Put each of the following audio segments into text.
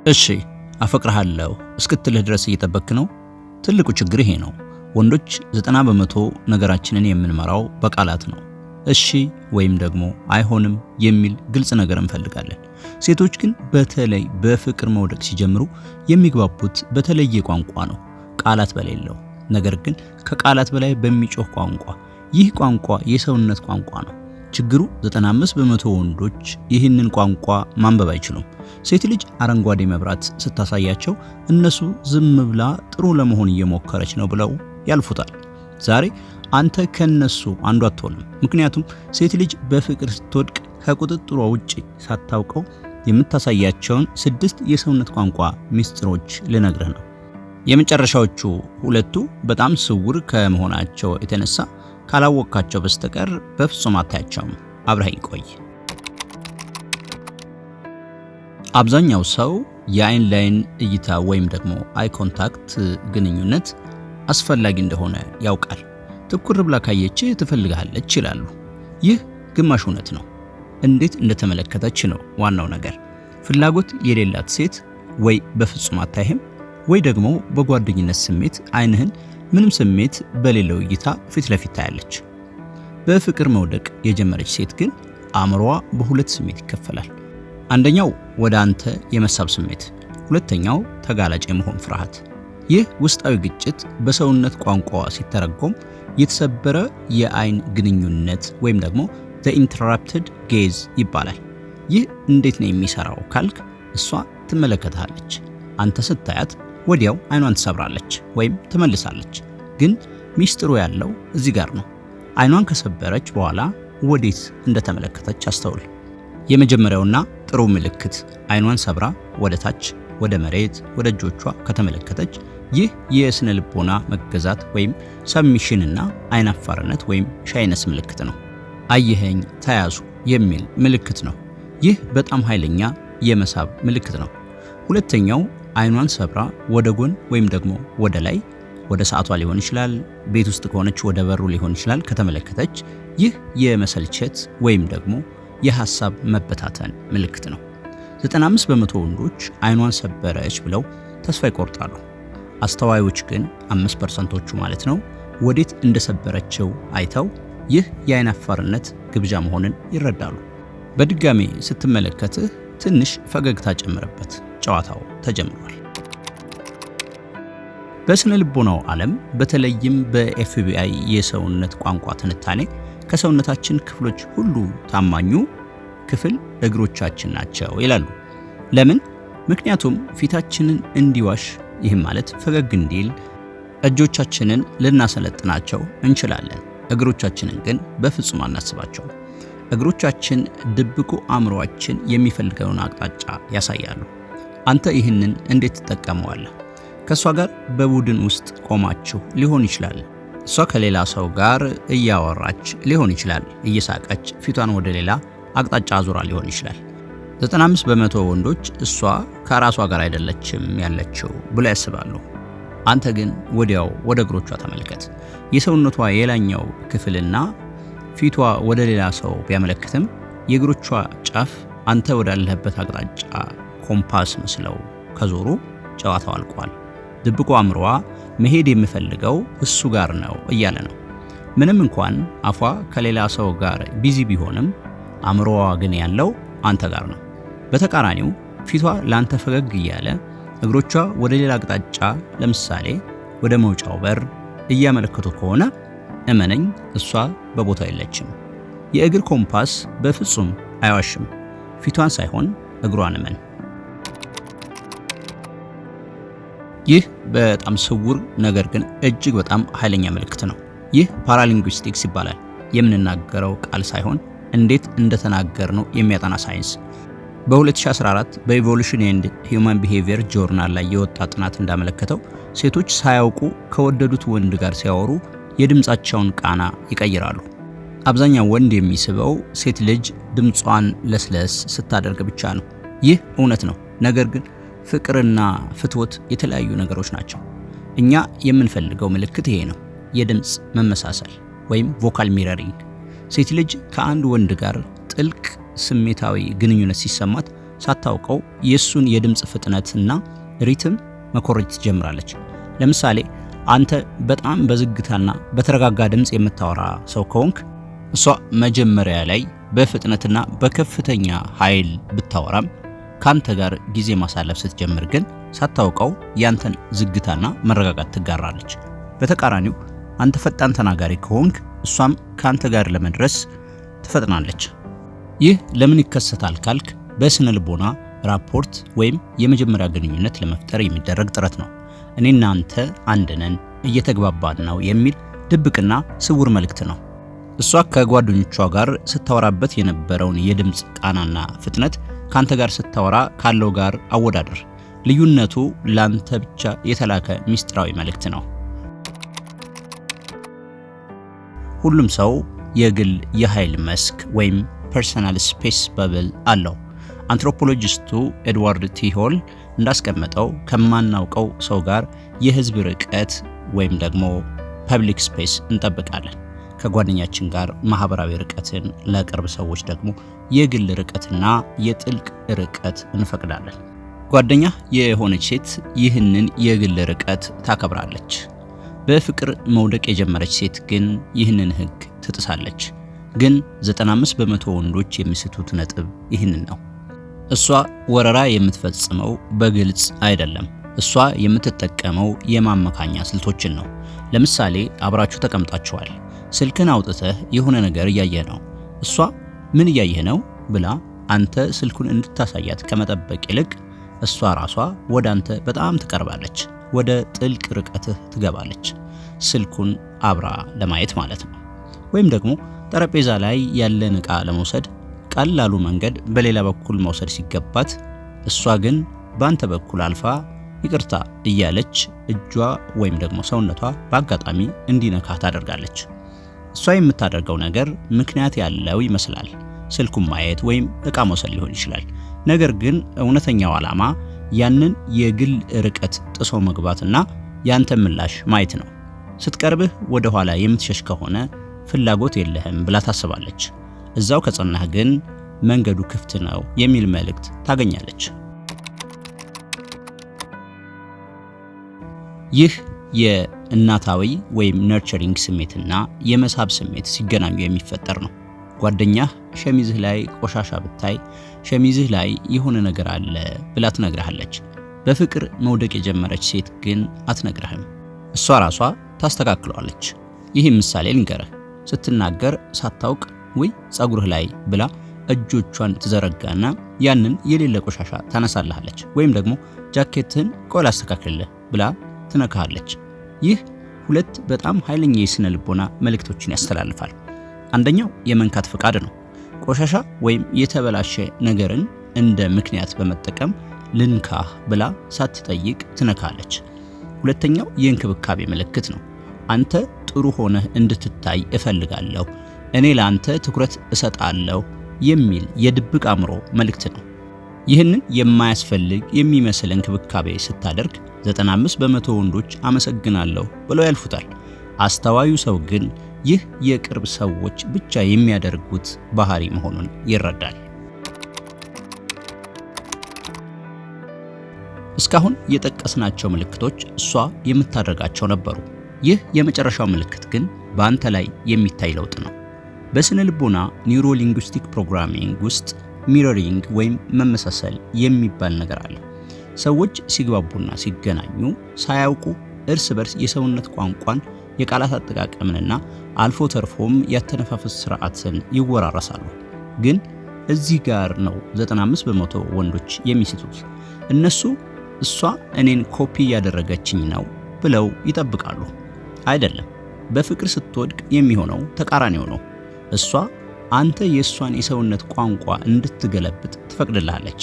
እሺ አፈቅርሃለሁ እስክትልህ ድረስ እየጠበክ ነው። ትልቁ ችግር ይሄ ነው። ወንዶች 90% ነገራችንን የምንመራው በቃላት ነው። እሺ ወይም ደግሞ አይሆንም የሚል ግልጽ ነገር እንፈልጋለን። ሴቶች ግን በተለይ በፍቅር መውደቅ ሲጀምሩ የሚግባቡት በተለየ ቋንቋ ነው፣ ቃላት በሌለው ነገር ግን ከቃላት በላይ በሚጮህ ቋንቋ። ይህ ቋንቋ የሰውነት ቋንቋ ነው። ችግሩ 95% ወንዶች ይህንን ቋንቋ ማንበብ አይችሉም። ሴት ልጅ አረንጓዴ መብራት ስታሳያቸው እነሱ ዝም ብላ ጥሩ ለመሆን እየሞከረች ነው ብለው ያልፉታል። ዛሬ አንተ ከነሱ አንዱ አትሆንም። ምክንያቱም ሴት ልጅ በፍቅር ስትወድቅ ከቁጥጥሯ ውጪ ሳታውቀው የምታሳያቸውን 6 የሰውነት ቋንቋ ሚስጥሮች ልነግርህ ነው። የመጨረሻዎቹ ሁለቱ በጣም ስውር ከመሆናቸው የተነሳ ካላወቅካቸው በስተቀር በፍጹም አታያቸውም። አብረኸኝ ቆይ። አብዛኛው ሰው የአይን ላይን እይታ ወይም ደግሞ አይ ኮንታክት ግንኙነት አስፈላጊ እንደሆነ ያውቃል። ትኩር ብላ ካየች ትፈልጋለች ይላሉ። ይህ ግማሽ እውነት ነው። እንዴት እንደተመለከተች ነው ዋናው ነገር። ፍላጎት የሌላት ሴት ወይ በፍጹም አታይህም ወይ ደግሞ በጓደኝነት ስሜት አይንህን ምንም ስሜት በሌለው እይታ ፊት ለፊት ታያለች። በፍቅር መውደቅ የጀመረች ሴት ግን አእምሮዋ በሁለት ስሜት ይከፈላል። አንደኛው ወደ አንተ የመሳብ ስሜት፣ ሁለተኛው ተጋላጭ የመሆን ፍርሃት። ይህ ውስጣዊ ግጭት በሰውነት ቋንቋዋ ሲተረጎም የተሰበረ የአይን ግንኙነት ወይም ደግሞ the interrupted gaze ይባላል። ይህ እንዴት ነው የሚሰራው ካልክ፣ እሷ ትመለከታለች፣ አንተ ስታያት ወዲያው አይኗን ትሰብራለች ወይም ትመልሳለች። ግን ሚስጥሩ ያለው እዚህ ጋር ነው። አይኗን ከሰበረች በኋላ ወዴት እንደተመለከተች አስተውል። የመጀመሪያውና ጥሩ ምልክት አይኗን ሰብራ ወደ ታች፣ ወደ መሬት፣ ወደ እጆቿ ከተመለከተች ይህ የስነ ልቦና መገዛት ወይም ሰብሚሽን እና አይናፋርነት ወይም ሻይነስ ምልክት ነው። አየኸኝ ተያዙ የሚል ምልክት ነው። ይህ በጣም ኃይለኛ የመሳብ ምልክት ነው። ሁለተኛው አይኗን ሰብራ ወደ ጎን ወይም ደግሞ ወደ ላይ፣ ወደ ሰዓቷ ሊሆን ይችላል፣ ቤት ውስጥ ከሆነች ወደ በሩ ሊሆን ይችላል ከተመለከተች ይህ የመሰልቸት ወይም ደግሞ የሐሳብ መበታተን ምልክት ነው። 95% ወንዶች አይኗን ሰበረች ብለው ተስፋ ይቆርጣሉ። አስተዋዮች ግን 5%ዎቹ ማለት ነው ወዴት እንደሰበረችው አይተው ይህ የአይን አፋርነት ግብዣ መሆንን ይረዳሉ። በድጋሚ ስትመለከትህ ትንሽ ፈገግታ ጨምረበት፣ ጨዋታው ተጀምሯል። በስነ ልቦናው ዓለም በተለይም በኤፍቢአይ የሰውነት ቋንቋ ትንታኔ ከሰውነታችን ክፍሎች ሁሉ ታማኙ ክፍል እግሮቻችን ናቸው ይላሉ። ለምን? ምክንያቱም ፊታችንን እንዲዋሽ፣ ይህም ማለት ፈገግ እንዲል እጆቻችንን ልናሰለጥናቸው እንችላለን። እግሮቻችንን ግን በፍጹም አናስባቸው። እግሮቻችን ድብቁ አእምሮአችን የሚፈልገውን አቅጣጫ ያሳያሉ። አንተ ይህንን እንዴት ትጠቀመዋለህ? ከእሷ ጋር በቡድን ውስጥ ቆማችሁ ሊሆን ይችላል። እሷ ከሌላ ሰው ጋር እያወራች ሊሆን ይችላል። እየሳቀች ፊቷን ወደ ሌላ አቅጣጫ አዙራ ሊሆን ይችላል። 95% ወንዶች እሷ ከራሷ ጋር አይደለችም ያለችው ብለው ያስባሉ። አንተ ግን ወዲያው ወደ እግሮቿ ተመልከት። የሰውነቷ የላኛው ክፍልና ፊቷ ወደ ሌላ ሰው ቢያመለክትም የእግሮቿ ጫፍ አንተ ወዳለህበት አቅጣጫ ኮምፓስ መስለው ከዞሩ ጨዋታው አልቋል። ድብቁ አእምሮዋ መሄድ የምፈልገው እሱ ጋር ነው እያለ ነው። ምንም እንኳን አፏ ከሌላ ሰው ጋር ቢዚ ቢሆንም አእምሮዋ ግን ያለው አንተ ጋር ነው። በተቃራኒው ፊቷ ላንተ ፈገግ እያለ እግሮቿ ወደ ሌላ አቅጣጫ ለምሳሌ ወደ መውጫው በር እያመለከቱ ከሆነ እመነኝ እሷ በቦታው የለችም። የእግር ኮምፓስ በፍጹም አይዋሽም። ፊቷን ሳይሆን እግሯን እመን። ይህ በጣም ስውር ነገር ግን እጅግ በጣም ኃይለኛ ምልክት ነው። ይህ ፓራሊንጉስቲክስ ይባላል። የምንናገረው ቃል ሳይሆን እንዴት እንደተናገርነው የሚያጠና ሳይንስ። በ2014 በኢቮሉሽን ኤንድ ሂውማን ቢሄቪየር ጆርናል ላይ የወጣ ጥናት እንዳመለከተው ሴቶች ሳያውቁ ከወደዱት ወንድ ጋር ሲያወሩ የድምጻቸውን ቃና ይቀይራሉ። አብዛኛው ወንድ የሚስበው ሴት ልጅ ድምጿን ለስለስ ስታደርግ ብቻ ነው። ይህ እውነት ነው። ነገር ግን ፍቅርና ፍትወት የተለያዩ ነገሮች ናቸው። እኛ የምንፈልገው ምልክት ይሄ ነው፣ የድምጽ መመሳሰል ወይም ቮካል ሚረሪንግ። ሴት ልጅ ከአንድ ወንድ ጋር ጥልቅ ስሜታዊ ግንኙነት ሲሰማት ሳታውቀው የሱን የድምጽ ፍጥነትና ሪትም መኮረጅ ትጀምራለች። ለምሳሌ አንተ በጣም በዝግታና በተረጋጋ ድምጽ የምታወራ ሰው ከሆንክ እሷ መጀመሪያ ላይ በፍጥነትና በከፍተኛ ኃይል ብታወራም ካንተ ጋር ጊዜ ማሳለፍ ስትጀምር ግን ሳታውቀው ያንተን ዝግታና መረጋጋት ትጋራለች። በተቃራኒው አንተ ፈጣን ተናጋሪ ከሆንክ እሷም ካንተ ጋር ለመድረስ ትፈጥናለች። ይህ ለምን ይከሰታል ካልክ በስነ ልቦና ራፖርት ወይም የመጀመሪያ ግንኙነት ለመፍጠር የሚደረግ ጥረት ነው። እኔና አንተ አንድ ነን፣ እየተግባባን ነው የሚል ድብቅና ስውር መልእክት ነው። እሷ ከጓደኞቿ ጋር ስታወራበት የነበረውን የድምጽ ቃናና ፍጥነት ካንተ ጋር ስታወራ ካለው ጋር አወዳደር። ልዩነቱ ላንተ ብቻ የተላከ ሚስጥራዊ መልእክት ነው። ሁሉም ሰው የግል የኃይል መስክ ወይም ፐርሰናል ስፔስ በብል አለው። አንትሮፖሎጂስቱ ኤድዋርድ ቲ ሆል እንዳስቀመጠው ከማናውቀው ሰው ጋር የህዝብ ርቀት ወይም ደግሞ ፐብሊክ ስፔስ እንጠብቃለን። ከጓደኛችን ጋር ማህበራዊ ርቀትን፣ ለቅርብ ሰዎች ደግሞ የግል ርቀትና የጥልቅ ርቀት እንፈቅዳለን። ጓደኛ የሆነች ሴት ይህንን የግል ርቀት ታከብራለች። በፍቅር መውደቅ የጀመረች ሴት ግን ይህንን ህግ ትጥሳለች። ግን 95% ወንዶች የሚስቱት ነጥብ ይህንን ነው። እሷ ወረራ የምትፈጽመው በግልጽ አይደለም። እሷ የምትጠቀመው የማመካኛ ስልቶችን ነው። ለምሳሌ አብራችሁ ተቀምጣችኋል። ስልክን አውጥተህ የሆነ ነገር እያየህ ነው። እሷ ምን እያየህ ነው ብላ አንተ ስልኩን እንድታሳያት ከመጠበቅ ይልቅ እሷ ራሷ ወደ አንተ በጣም ትቀርባለች፣ ወደ ጥልቅ ርቀትህ ትገባለች። ስልኩን አብራ ለማየት ማለት ነው። ወይም ደግሞ ጠረጴዛ ላይ ያለን ዕቃ ለመውሰድ ቀላሉ መንገድ በሌላ በኩል መውሰድ ሲገባት እሷ ግን በአንተ በኩል አልፋ ይቅርታ እያለች እጇ ወይም ደግሞ ሰውነቷ በአጋጣሚ እንዲነካ ታደርጋለች። እሷ የምታደርገው ነገር ምክንያት ያለው ይመስላል። ስልኩን ማየት ወይም ዕቃ መውሰድ ሊሆን ይችላል። ነገር ግን እውነተኛው ዓላማ ያንን የግል ርቀት ጥሶ መግባትና ያንተ ምላሽ ማየት ነው። ስትቀርብህ ወደ ኋላ የምትሸሽ ከሆነ ፍላጎት የለህም ብላ ታስባለች። እዛው ከጸናህ ግን መንገዱ ክፍት ነው የሚል መልእክት ታገኛለች። ይህ የእናታዊ ወይም ነርቸሪንግ ስሜትና የመሳብ ስሜት ሲገናኙ የሚፈጠር ነው። ጓደኛህ ሸሚዝህ ላይ ቆሻሻ ብታይ ሸሚዝህ ላይ የሆነ ነገር አለ ብላ ትነግርሃለች። በፍቅር መውደቅ የጀመረች ሴት ግን አትነግርህም። እሷ ራሷ ታስተካክለዋለች። ይህ ምሳሌ ልንገርህ። ስትናገር ሳታውቅ ወይ ጸጉርህ ላይ ብላ እጆቿን ትዘረጋና ያንን የሌለ ቆሻሻ ታነሳልሃለች። ወይም ደግሞ ጃኬትህን ቆይ ላስተካክልልህ ብላ ትነካሃለች። ይህ ሁለት በጣም ኃይለኛ የስነ ልቦና መልእክቶችን ያስተላልፋል። አንደኛው የመንካት ፍቃድ ነው። ቆሻሻ ወይም የተበላሸ ነገርን እንደ ምክንያት በመጠቀም ልንካህ ብላ ሳትጠይቅ ትነካለች። ሁለተኛው የእንክብካቤ ምልክት ነው። አንተ ጥሩ ሆነህ እንድትታይ እፈልጋለሁ፣ እኔ ለአንተ ትኩረት እሰጣለሁ የሚል የድብቅ አእምሮ መልእክት ነው። ይህንን የማያስፈልግ የሚመስል እንክብካቤ ስታደርግ 95% ወንዶች አመሰግናለሁ ብለው ያልፉታል። አስተዋዩ ሰው ግን ይህ የቅርብ ሰዎች ብቻ የሚያደርጉት ባህሪ መሆኑን ይረዳል። እስካሁን የጠቀስናቸው ምልክቶች እሷ የምታደርጋቸው ነበሩ። ይህ የመጨረሻው ምልክት ግን በአንተ ላይ የሚታይ ለውጥ ነው። በስነ ልቦና ኒውሮ ሊንጉስቲክ ፕሮግራሚንግ ውስጥ ሚረሪንግ ወይም መመሳሰል የሚባል ነገር አለ። ሰዎች ሲግባቡና ሲገናኙ ሳያውቁ እርስ በርስ የሰውነት ቋንቋን፣ የቃላት አጠቃቀምንና አልፎ ተርፎም ያተነፋፈስ ስርዓትን ይወራረሳሉ። ግን እዚህ ጋር ነው 95% ወንዶች የሚስቱት። እነሱ እሷ እኔን ኮፒ እያደረገችኝ ነው ብለው ይጠብቃሉ። አይደለም። በፍቅር ስትወድቅ የሚሆነው ተቃራኒው ነው። እሷ አንተ የእሷን የሰውነት ቋንቋ እንድትገለብጥ ትፈቅድልሃለች።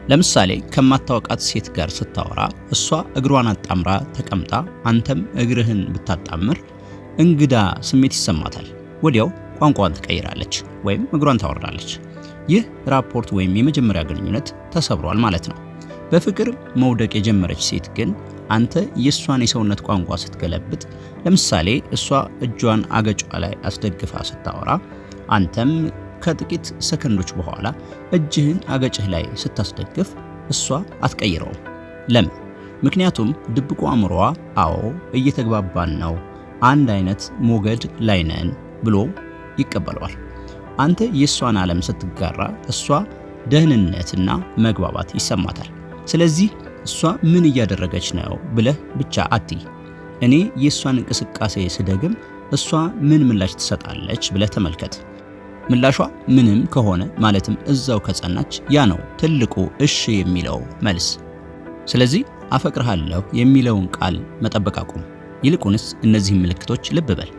ለምሳሌ ከማታወቃት ሴት ጋር ስታወራ እሷ እግሯን አጣምራ ተቀምጣ አንተም እግርህን ብታጣምር እንግዳ ስሜት ይሰማታል። ወዲያው ቋንቋን ትቀይራለች ወይም እግሯን ታወርዳለች። ይህ ራፖርት ወይም የመጀመሪያ ግንኙነት ተሰብሯል ማለት ነው። በፍቅር መውደቅ የጀመረች ሴት ግን አንተ የእሷን የሰውነት ቋንቋ ስትገለብጥ፣ ለምሳሌ እሷ እጇን አገጯ ላይ አስደግፋ ስታወራ አንተም ከጥቂት ሰከንዶች በኋላ እጅህን አገጭህ ላይ ስታስደግፍ እሷ አትቀይረውም። ለምን? ምክንያቱም ድብቁ አእምሮዋ አዎ እየተግባባን ነው፣ አንድ አይነት ሞገድ ላይ ነን ብሎ ይቀበለዋል። አንተ የእሷን ዓለም ስትጋራ እሷ ደህንነትና መግባባት ይሰማታል። ስለዚህ እሷ ምን እያደረገች ነው ብለህ ብቻ አትይ። እኔ የእሷን እንቅስቃሴ ስደግም እሷ ምን ምላሽ ትሰጣለች ብለህ ተመልከት። ምላሿ ምንም ከሆነ ማለትም እዛው ከጸናች ያ ነው ትልቁ እሺ የሚለው መልስ። ስለዚህ አፈቅርሃለሁ የሚለውን ቃል መጠበቅ አቁም። ይልቁንስ እነዚህን ምልክቶች ልብ በል።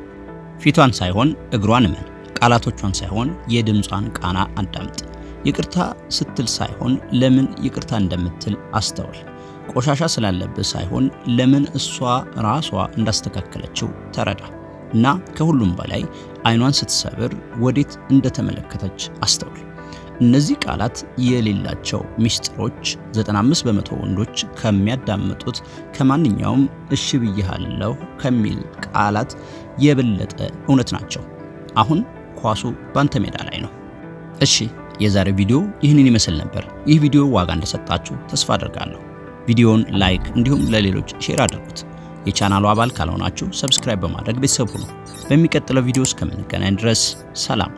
ፊቷን ሳይሆን እግሯን እመን። ቃላቶቿን ሳይሆን የድምጿን ቃና አዳምጥ። ይቅርታ ስትል ሳይሆን ለምን ይቅርታ እንደምትል አስተውል። ቆሻሻ ስላለብህ ሳይሆን ለምን እሷ ራሷ እንዳስተካከለችው ተረዳ። እና ከሁሉም በላይ አይኗን ስትሰብር ወዴት እንደተመለከተች አስተውል። እነዚህ ቃላት የሌላቸው ሚስጥሮች 95 በመቶ ወንዶች ከሚያዳምጡት ከማንኛውም እሺ ብዬሃለሁ ከሚል ቃላት የበለጠ እውነት ናቸው። አሁን ኳሱ ባንተ ሜዳ ላይ ነው። እሺ የዛሬ ቪዲዮ ይህንን ይመስል ነበር። ይህ ቪዲዮ ዋጋ እንደሰጣችሁ ተስፋ አድርጋለሁ። ቪዲዮውን ላይክ እንዲሁም ለሌሎች ሼር አድርጉት። የቻናሉ አባል ካልሆናችሁ ሰብስክራይብ በማድረግ ቤተሰብ ሁኑ። በሚቀጥለው ቪዲዮ እስከምንገናኝ ድረስ ሰላም።